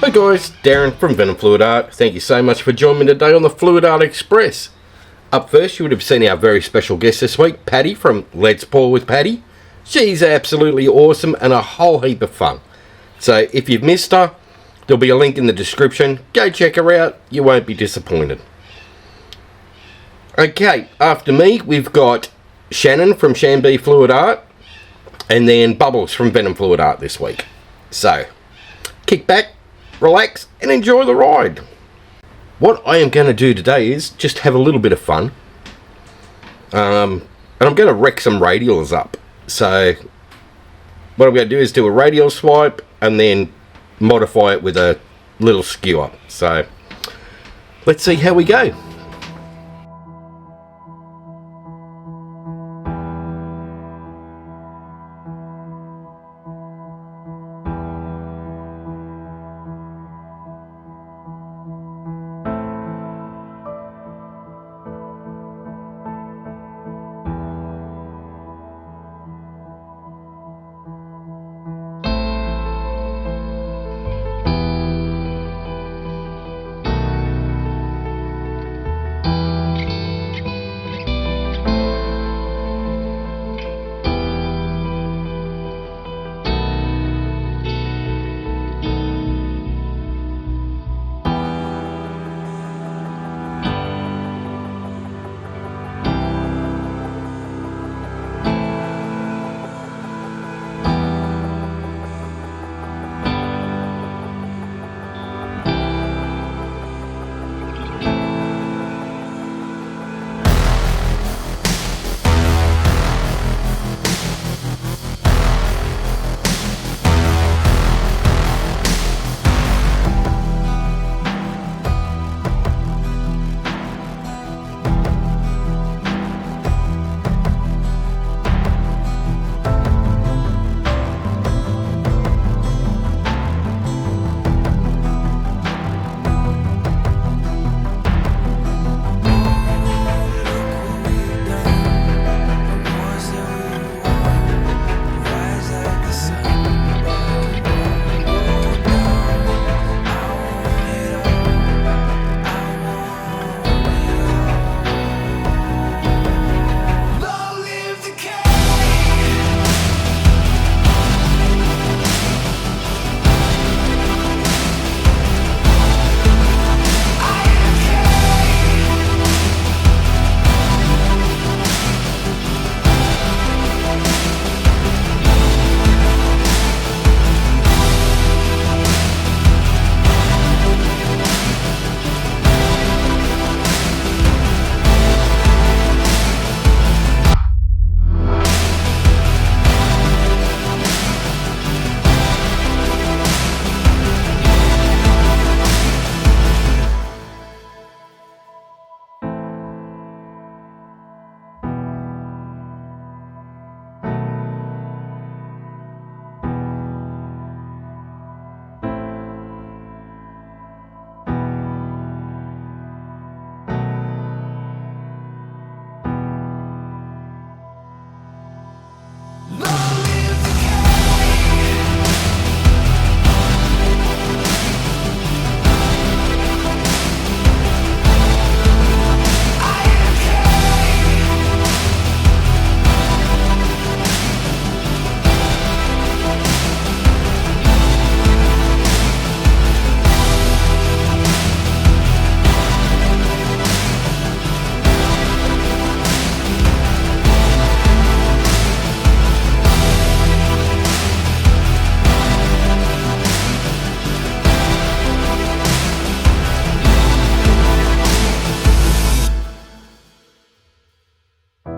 Hi guys, Darren from venomfluidart. Thank you so much for joining me today on the Fluid Art Express. Up first, you would have seen our very special guest this week, Patty from Letspourwithpattie. She's absolutely awesome and a whole heap of fun. So if you've missed her, there'll be a link in the description. Go check her out, you won't be disappointed. Okay, after me, we've got Shannon from Shanby Fluid Art, and then Bubbles from venomfluidart this week. So, kick back, relax, and enjoy the ride. What I am going to do today is just have a little bit of fun. And I'm going to wreck some radials up. So, what I'm going to do is do a radial swipe and then modify it with a little skewer. So, let's see how we go.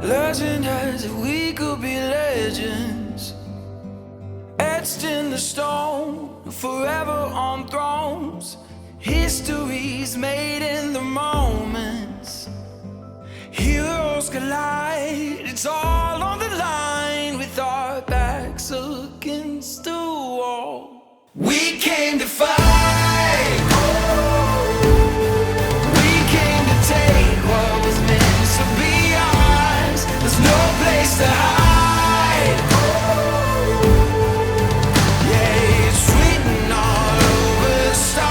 Legend has it we could be legends, etched in the stone, forever on thrones. History's made in the moments. Heroes collide, it's all on the line with our backs against the wall. We came to fight. We came to take what was meant to be ours. There's no place to hide. Yeah, it's written all over the stars.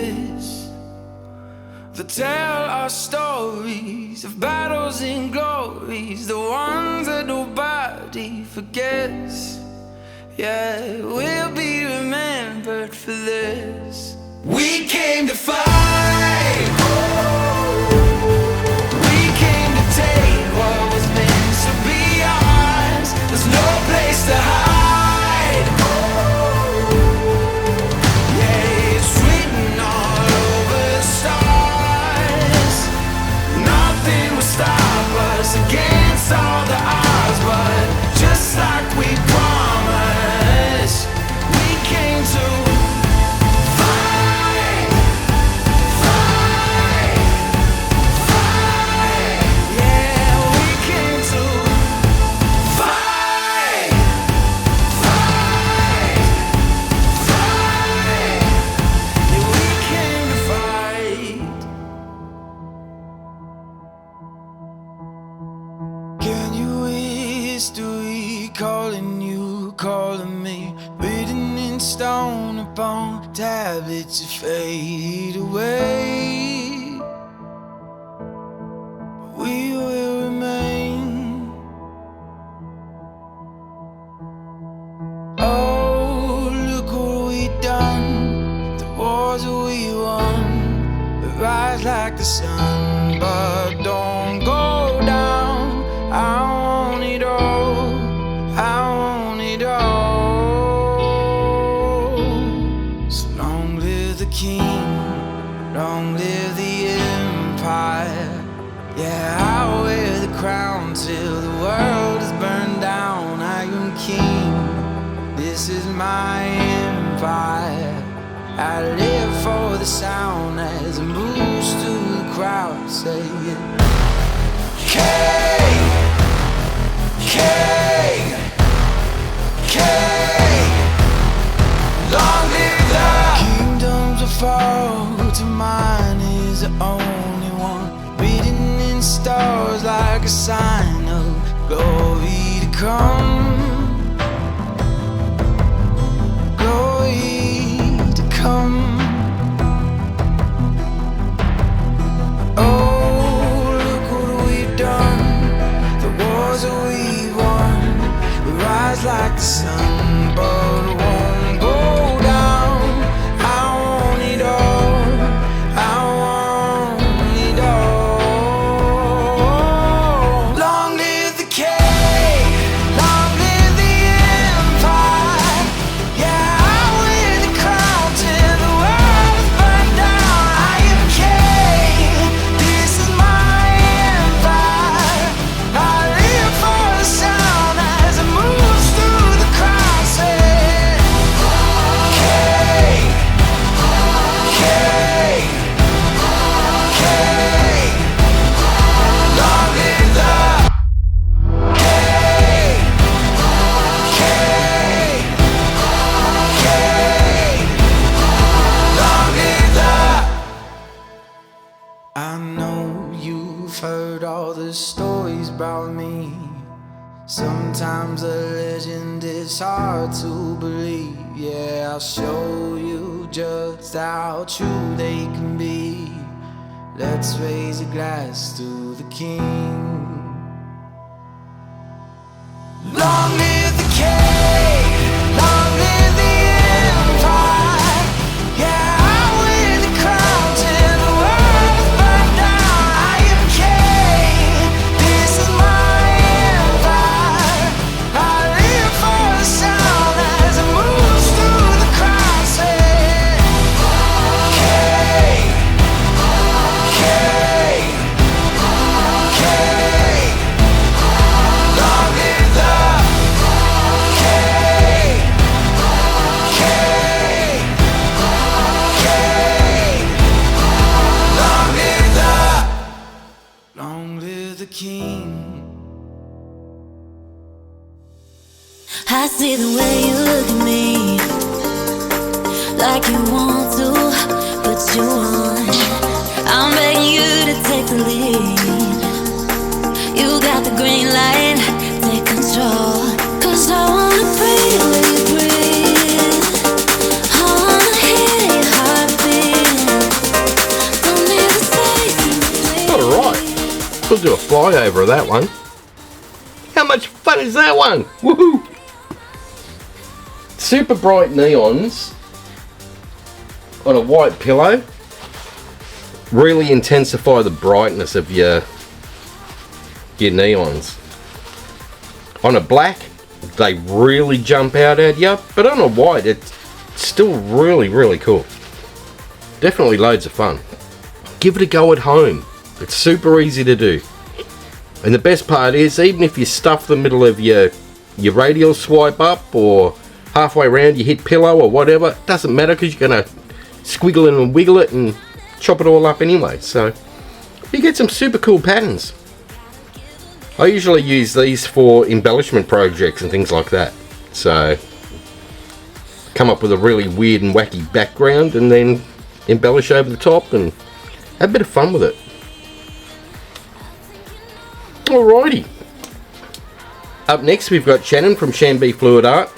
this, that tell our stories of battles and glories, the ones that nobody forgets. Yeah, we'll be remembered for this. We came to fight. We came to take what was meant to be ours. There's no place to hide. Yeah, it's written all over the stars. Nothing will stop us against all the odds, but just like we promised, we came to fight, fight, fight. Yeah, we came to fight, fight, fight. Yeah, we came to fight. Can you history calling you, calling me, written in stone upon tablets that fade away? We will remain. Oh, look what we done, the wars that we won. We rise like the sun, but don't go down. I want it all, I want it all. So long live the king, long live the empire. Yeah, I'll wear the crown till the world is burned down. I am king, this is my empire. I live for the sound as it moves through the crowd, saying King, King, King. Long live the kingdoms will fall to mine is the only one, written in stars like a sign of glory to come. Glory to come. Oh, look what we've done, the wars that we won. We rise like the sun, but it won't go down. I want it all, I want it all. Long live the king, long live the empire. Yeah, I wear the crown till the world is burned down. I am king, this is my empire. I live for the sound as it moves through the crowd, saying king, king, king. Long live the king, king, king. Long live the. I know you've heard all the stories about me. Sometimes a legend is hard to believe. Yeah, I'll show you just how true they can be. Let's raise a glass to the king. Long live the king, long live the empire. Yeah, I wear the crown till the world is burned down. I am king, this is my empire. I live for the sound as it moves through the crowd, saying king, king, king. Long live the king, king, king. Long live the king. I see the way you look at me, like you want to, but you want. I'm begging you to take the lead. You got the green light, take control. 'Cause I wanna breathe where you breathe. I wanna hear your heart beat. We'll do a flyover of that one. How much fun is that one? Woohoo! Super bright neons on a white pillow really intensify the brightness of your neons. On a black, they really jump out at you, but on a white, it's still really, really cool. Definitely loads of fun. Give it a go at home. It's super easy to do. And the best part is, even if you stuff the middle of your radial swipe up, or halfway around you hit pillow or whatever, it doesn't matter because you're going to squiggle it and wiggle it and chop it all up anyway. So you get some super cool patterns. I usually use these for embellishment projects and things like that. So come up with a really weird and wacky background and then embellish over the top and have a bit of fun with it. Alrighty. Up next we've got Shannon from FlukieFluidArt.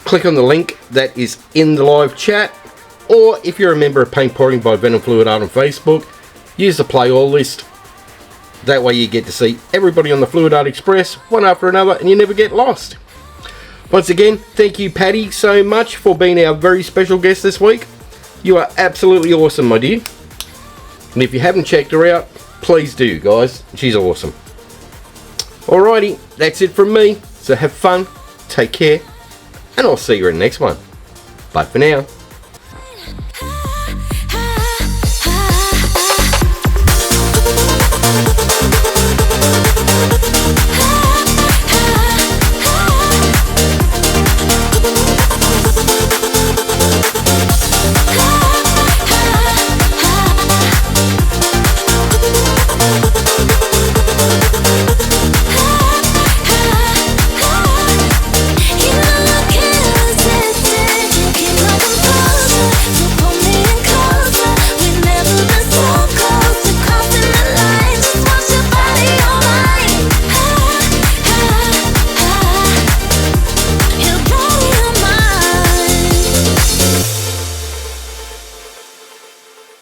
Click on the link that is in the live chat, or if you're a member of Paint Pouring by venomfluidart on Facebook, use the play all list. That way you get to see everybody on the Fluid Art Express, one after another, and you never get lost. Once again, thank you Patty so much for being our very special guest this week. You are absolutely awesome, my dear. And if you haven't checked her out, please do, guys. She's awesome. Alrighty, that's it from me. So have fun, take care, and I'll see you in the next one. Bye for now.